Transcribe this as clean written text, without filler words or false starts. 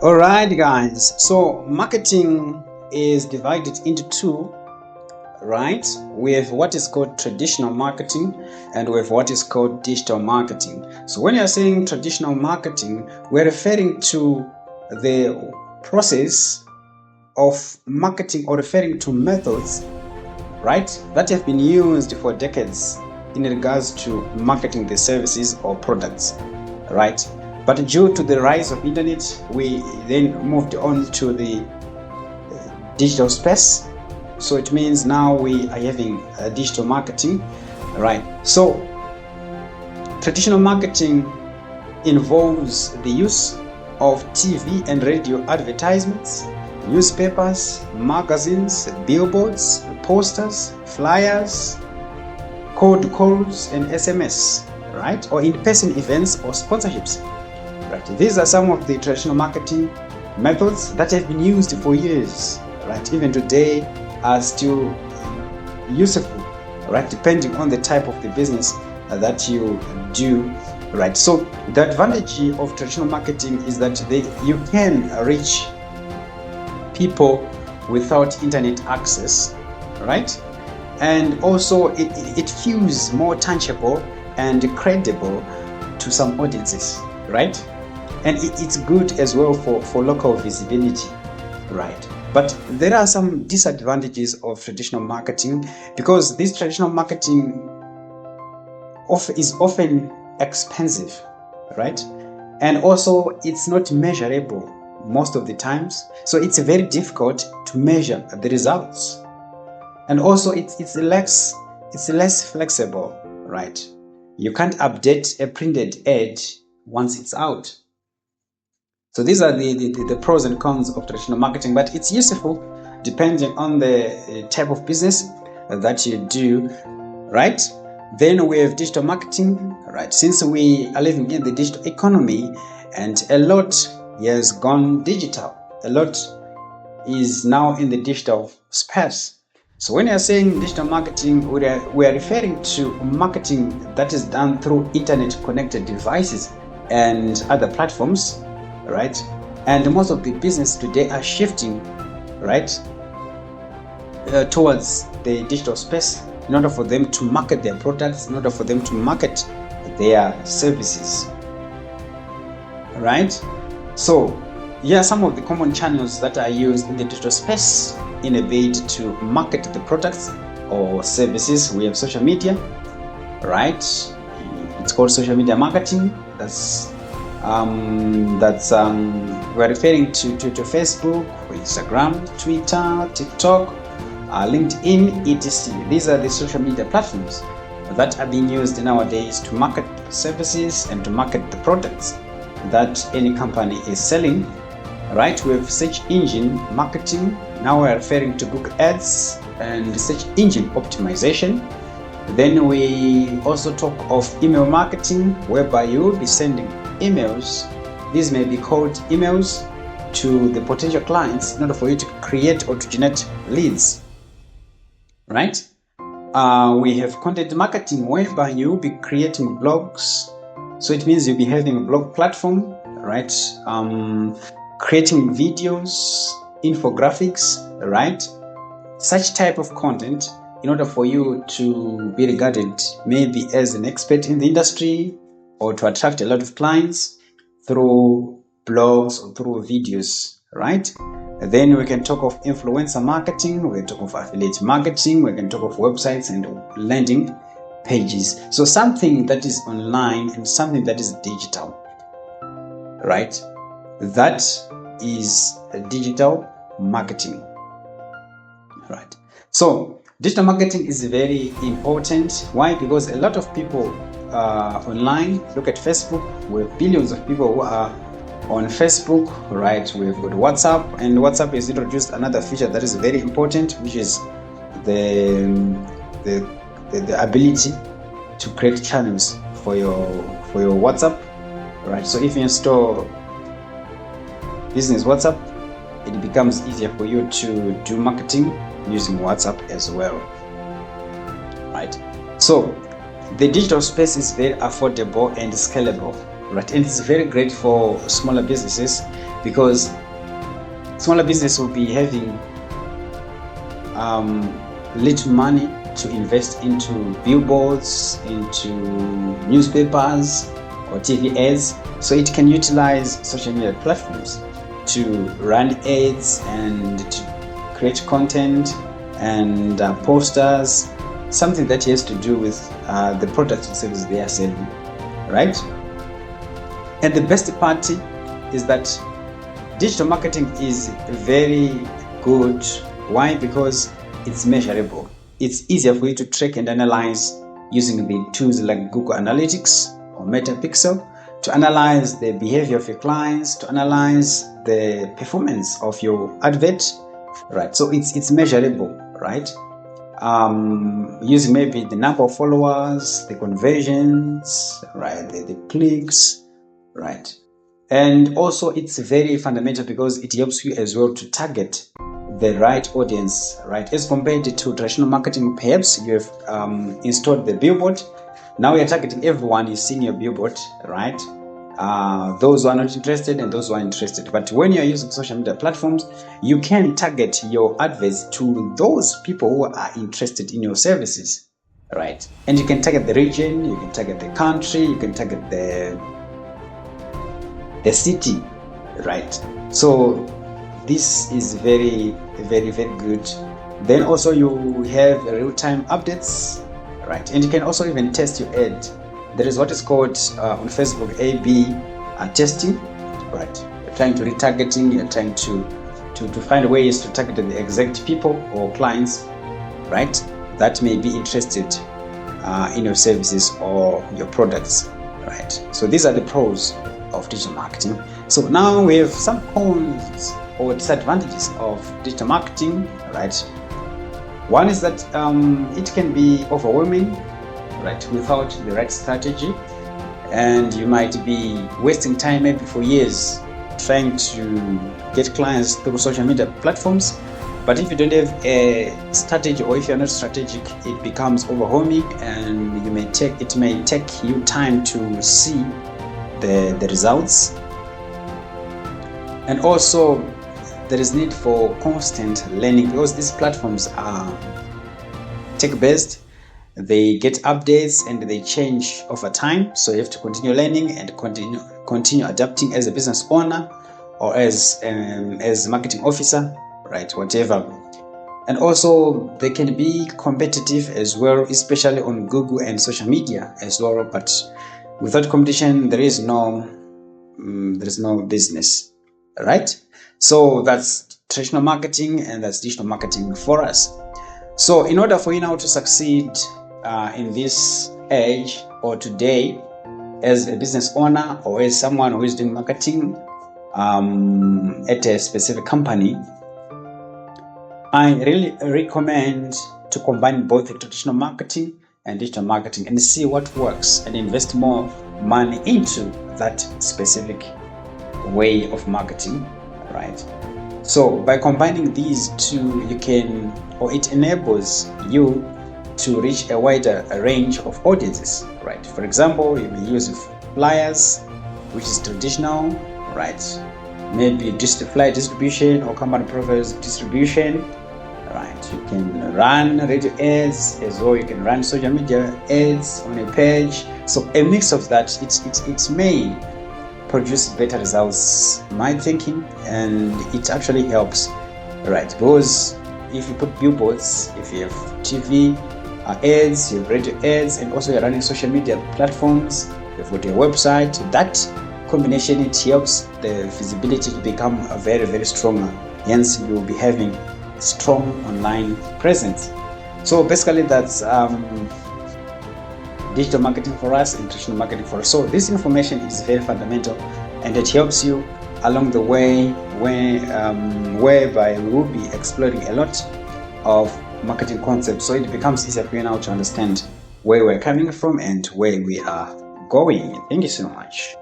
All right, guys. So marketing is divided into two, right? We have what is called traditional marketing and we have what is called digital marketing. So when you're saying traditional marketing, we're referring to the process of marketing or referring to methods, right, that have been used for decades in regards to marketing the services or products, right? But due to the rise of internet, we then moved on to the digital space. So it means now we are having digital marketing, right? So traditional marketing involves the use of TV and radio advertisements, newspapers, magazines, billboards, posters, flyers, code calls, and SMS, right? Or in-person events or sponsorships. Right. These are some of the traditional marketing methods that have been used for years, right? Even today are still useful, right? Depending on the type of the business that you do, right? So the advantage of traditional marketing is that you can reach people without internet access, right? And also it feels more tangible and credible to some audiences, right? And it's good as well for local visibility, right? But there are some disadvantages of traditional marketing because this traditional marketing is often expensive, right? And also it's not measurable most of the times. So it's very difficult to measure the results. And also it's less flexible, right? You can't update a printed ad once it's out. So these are the pros and cons of traditional marketing, but it's useful depending on the type of business that you do, right? Then we have digital marketing, right? Since we are living in the digital economy and a lot has gone digital, a lot is now in the digital space. So when you're saying digital marketing, we are referring to marketing that is done through internet connected devices and other platforms, right? And most of the business today are shifting, right, towards the digital space in order for them to market their products, in order for them to market their services, right? So here are some of the common channels that are used in the digital space in a bid to market the products or services. We have social media, right? It's called social media marketing. We're referring to Facebook, Instagram, Twitter, TikTok, LinkedIn, etc. These are the social media platforms that are being used nowadays to market services and to market the products that any company is selling, right? We have search engine marketing. Now we're referring to Google Ads and search engine optimization. Then we also talk of email marketing, whereby you will be sending emails. These may be called emails to the potential clients in order for you to create or to generate leads, right? We have content marketing, whereby you'll be creating blogs. So it means you'll be having a blog platform, right? Creating videos, infographics, right? Such type of content in order for you to be regarded maybe as an expert in the industry or to attract a lot of clients through blogs or through videos, right? Then we can talk of influencer marketing, we can talk of affiliate marketing, we can talk of websites and landing pages. So something that is online and something that is digital, right? That is digital marketing, right? So digital marketing is very important. Why? Because a lot of people online. Look at Facebook. We have billions of people who are on Facebook, right? We've got WhatsApp, and WhatsApp has introduced another feature that is very important, which is the ability to create channels for your WhatsApp, right? So if you install business WhatsApp, it becomes easier for you to do marketing using WhatsApp as well, right? So the digital space is very affordable and scalable, right? And it's very great for smaller businesses because smaller business will be having little money to invest into billboards, into newspapers or TV ads, so it can utilize social media platforms to run ads and to create content and posters, something that has to do with the products and services they are selling, right? And the best part is that digital marketing is very good. Why? Because it's measurable. It's easier for you to track and analyze using the tools like Google Analytics or Metapixel to analyze the behavior of your clients, to analyze the performance of your advert, right? So it's measurable, right? Using maybe the number of followers, the conversions, right? The clicks, right? And also it's very fundamental because it helps you as well to target the right audience, right? As compared to traditional marketing, perhaps you have installed the billboard. Now you're targeting everyone you see in your billboard, right? Those who are not interested and those who are interested. But when you're using social media platforms, you can target your adverts to those people who are interested in your services, right? And you can target the region, you can target the country, you can target the city, right? So this is very, very, very good. Then also you have real-time updates, right? And you can also even test your ad. There is what is called on Facebook A/B testing, right? You're trying to retargeting, you're trying to find ways to target the exact people or clients, right? That may be interested in your services or your products, right? So these are the pros of digital marketing. So now we have some cons or disadvantages of digital marketing, right? One is that it can be overwhelming, right, without the right strategy, and you might be wasting time maybe for years trying to get clients through social media platforms. But if you don't have a strategy, or if you're not strategic, it becomes overwhelming, and it may take you time to see the results. And also there is need for constant learning because these platforms are tech-based. They get updates and they change over time, so you have to continue learning and continue adapting as a business owner or as a marketing officer, right? Whatever. And also they can be competitive as well, especially on Google and social media as well. But without competition, there is no business, right? So that's traditional marketing and that's digital marketing for us. So in order for you now to succeed in this age or today as a business owner or as someone who is doing marketing at a specific company, I really recommend to combine both the traditional marketing and digital marketing and see what works and invest more money into that specific way of marketing, right? So by combining these two, you can, or it enables you to reach a wider range of audiences, right? For example, you may use flyers, which is traditional, right? Maybe flyer distribution or company provides distribution, right? You can run radio ads as well. You can run social media ads on a page. So a mix of that, it may produce better results, my thinking, and it actually helps, right? Because if you put billboards, if you have TV ads, you have radio ads, and also you're running social media platforms, you've got your website, that combination, it helps the visibility to become very, very strong. Hence you will be having strong online presence. So basically that's digital marketing for us and traditional marketing for us. So this information is very fundamental and it helps you along the way whereby we will be exploring a lot of marketing concepts, so it becomes easier for you now to understand where we're coming from and where we are going. Thank you so much.